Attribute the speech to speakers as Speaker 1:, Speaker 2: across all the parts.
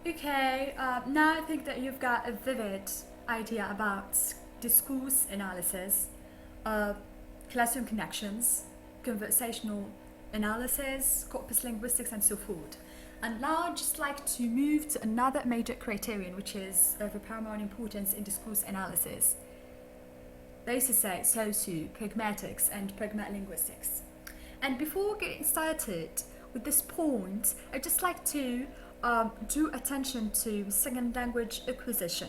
Speaker 1: Okay, now I think that you've got a vivid idea about discourse analysis, uh, classroom connections, conversational analysis, corpus linguistics, and so forth. And now I'd just like to move to another major criterion, which is of paramount importance in discourse analysis. They used to say socio-pragmatics and pragmalinguistics. And before getting started with this point, I'd just like to draw attention to second language acquisition.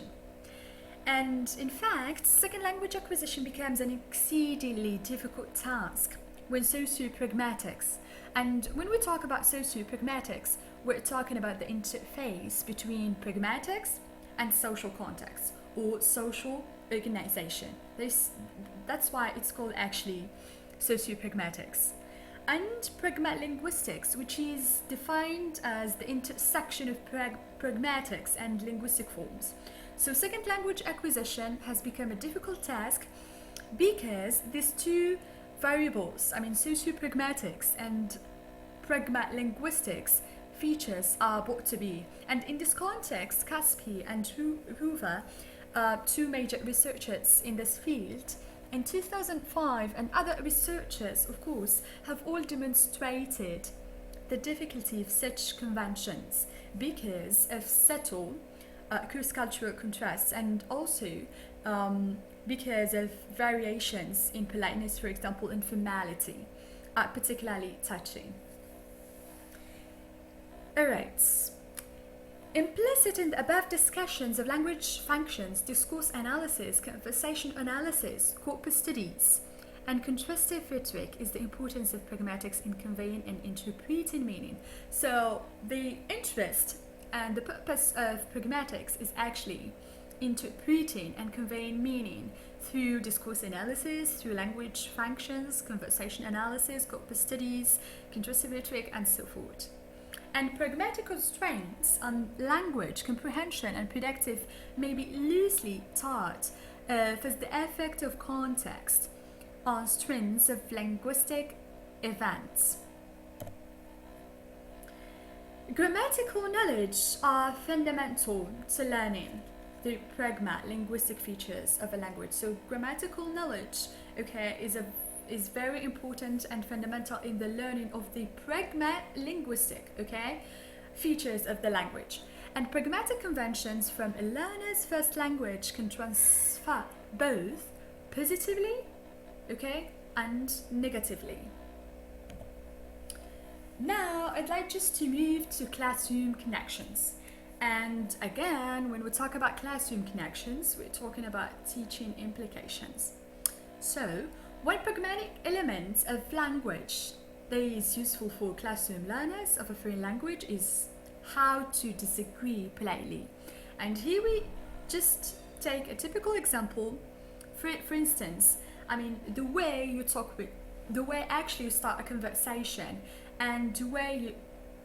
Speaker 1: And in fact, second language acquisition becomes an exceedingly difficult task when socio-pragmatics. And when we talk about socio-pragmatics, we're talking about the interface between pragmatics and social context or social organization. That's why it's called actually socio-pragmatics. And pragmalinguistics, which is defined as the intersection of pragmatics and linguistic forms. So second language acquisition has become a difficult task because these two variables, socio-pragmatics and pragmalinguistics features are brought to be. And in this context, Caspi and Hoover, two major researchers in this field, in 2005, and other researchers, of course, have all demonstrated the difficulty of such conventions because of subtle cross-cultural contrasts and also because of variations in politeness, for example, and formality, are particularly touching. Alright. Implicit in the above discussions of language functions, discourse analysis, conversation analysis, corpus studies, and contrastive rhetoric is the importance of pragmatics in conveying and interpreting meaning. So the interest and the purpose of pragmatics is actually interpreting and conveying meaning through discourse analysis, through language functions, conversation analysis, corpus studies, contrastive rhetoric, and so forth. And pragmatic constraints on language comprehension and predictive may be loosely taught as the effect of context on strings of linguistic events. Grammatical knowledge are fundamental to learning the pragma-linguistic features of a language. So grammatical knowledge, is very important and fundamental in the learning of the pragma-linguistic, features of the language. And pragmatic conventions from a learner's first language can transfer both positively, and negatively. Now, I'd like just to move to classroom connections. And again, when we talk about classroom connections, we're talking about teaching implications. So, one pragmatic element of language that is useful for classroom learners of a foreign language is how to disagree politely. And here we just take a typical example. For instance, the way you talk with, the way actually you start a conversation, and the way you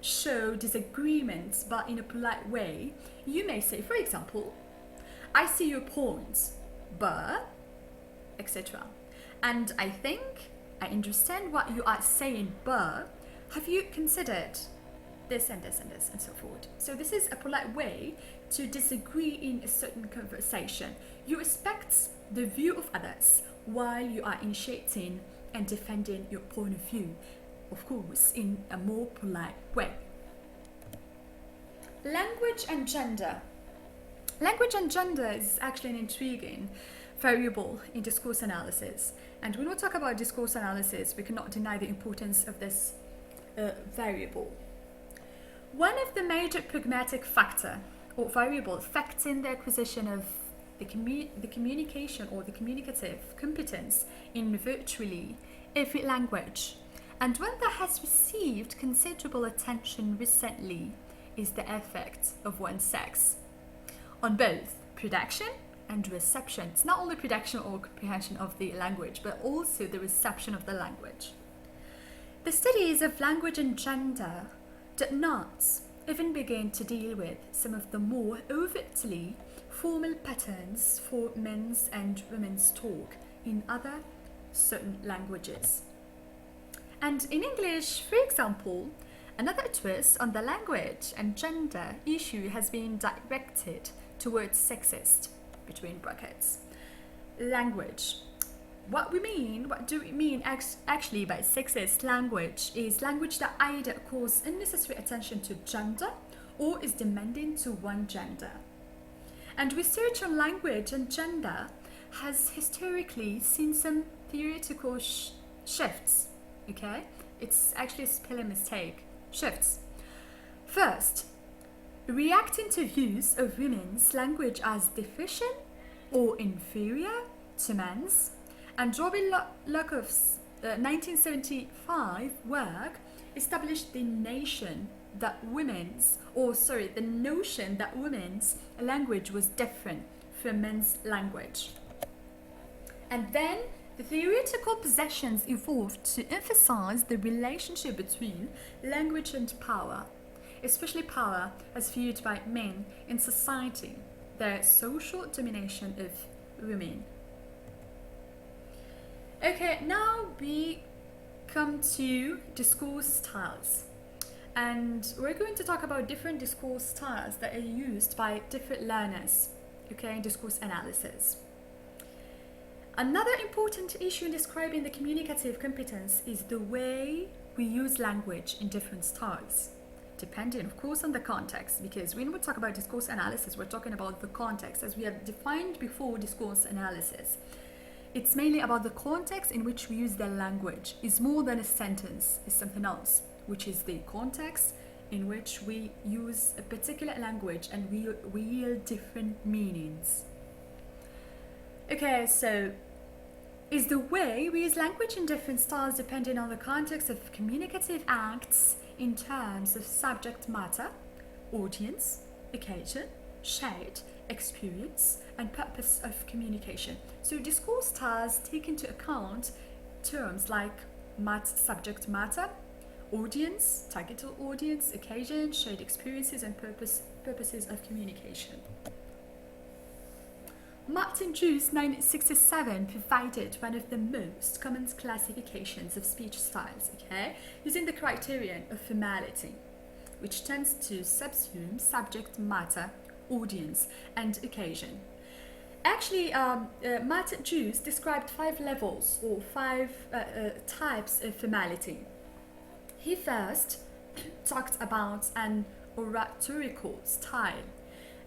Speaker 1: show disagreements but in a polite way. You may say, for example, I see your point, but, etc. And I think I understand what you are saying, but have you considered this and this and this and so forth? So this is a polite way to disagree in a certain conversation. You respect the view of others while you are initiating and defending your point of view, of course, in a more polite way. Language and gender. Language and gender is actually an intriguing variable in discourse analysis. And when we talk about discourse analysis, we cannot deny the importance of this variable. One of the major pragmatic factor or variable affecting the acquisition of the communication or the communicative competence in virtually every language, and one that has received considerable attention recently, is the effect of one's sex on both production and reception. It's not only production or comprehension of the language, but also the reception of the language. The studies of language and gender did not even begin to deal with some of the more overtly formal patterns for men's and women's talk in other certain languages. And in English, for example, Another twist on the language and gender issue has been directed towards sexist, between brackets, language. What do we mean actually by sexist language is language that either calls unnecessary attention to gender or is demanding to one gender. And research on language and gender has historically seen some theoretical shifts, okay? It's actually a spelling mistake. Shifts. First, reacting to use of women's language as deficient or inferior to men's, and Robin Locke's 1975 work established the notion that women's language was different from men's language. And then the theoretical possessions evolved to emphasize the relationship between language and power, especially power as viewed by men in society, their social domination of women. Okay, now we come to discourse styles. And we're going to talk about different discourse styles that are used by different learners, okay, in discourse analysis. Another important issue in describing the communicative competence is the way we use language in different styles, depending, of course, on the context, because when we talk about discourse analysis, we're talking about the context, as we have defined before discourse analysis. It's mainly about the context in which we use the language. It's more than a sentence, it's something else, which is the context in which we use a particular language and we yield different meanings. Okay, so is the way we use language in different styles depending on the context of communicative acts in terms of subject matter, audience, occasion, shade, experience, and purpose of communication. So discourse styles take into account terms like subject matter, audience, targeted audience, occasion, shared experiences, and purposes of communication. Martin Jew's 1967 provided one of the most common classifications of speech styles, okay, using the criterion of formality, which tends to subsume subject matter, audience, and occasion. Actually, Martin Jew described 5 levels or 5 types of formality. He first talked about an oratorical style,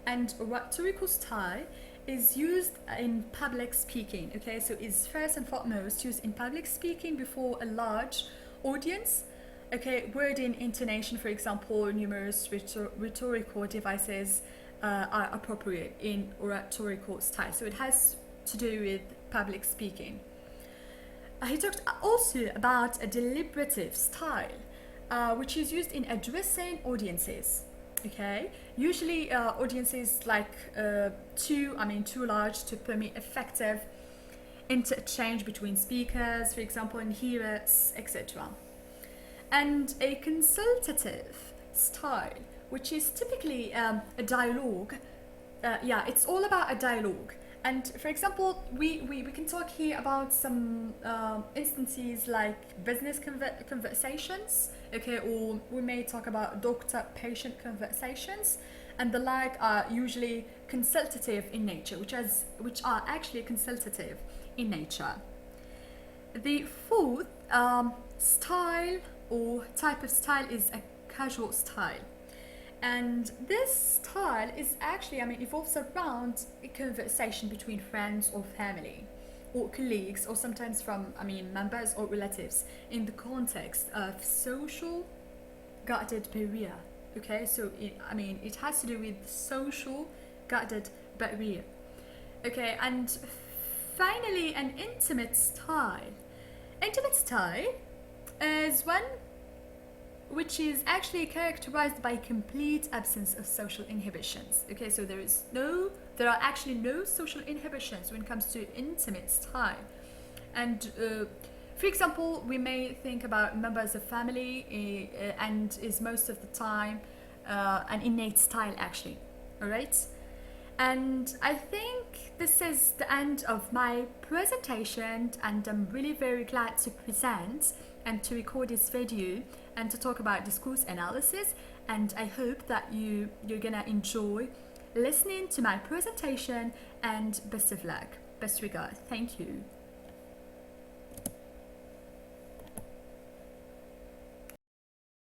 Speaker 1: and oratorical style is used in public speaking, okay, so it's first and foremost used in public speaking before a large audience, okay. Wording, intonation, for example, numerous rhetorical devices are appropriate in oratorical style, so it has to do with public speaking. He talked also about a deliberative style, which is used in addressing audiences. Okay, usually audiences like too large to permit effective interchange between speakers, for example, and hearers, etc. And a consultative style, which is typically a dialogue. It's all about a dialogue. And for example, we can talk here about some instances like business conversations, okay, or we may talk about doctor-patient conversations, and the like are usually consultative in nature, which are actually consultative in nature. The fourth style or type of style is a casual style. And this style is actually, evolves around a conversation between friends or family or colleagues, or sometimes from, members or relatives in the context of social guarded barrier. Okay, so it has to do with social guarded barrier. Okay, and finally, an intimate style. Intimate style is one which is actually characterized by complete absence of social inhibitions. Okay, so there are actually no social inhibitions when it comes to intimate style. And for example, we may think about members of family and is most of the time an innate style actually, all right? And I think this is the end of my presentation, and I'm really very glad to present and to record this video and to talk about discourse analysis. And I hope that you're gonna enjoy listening to my presentation, and best of luck. Best regards. Thank you.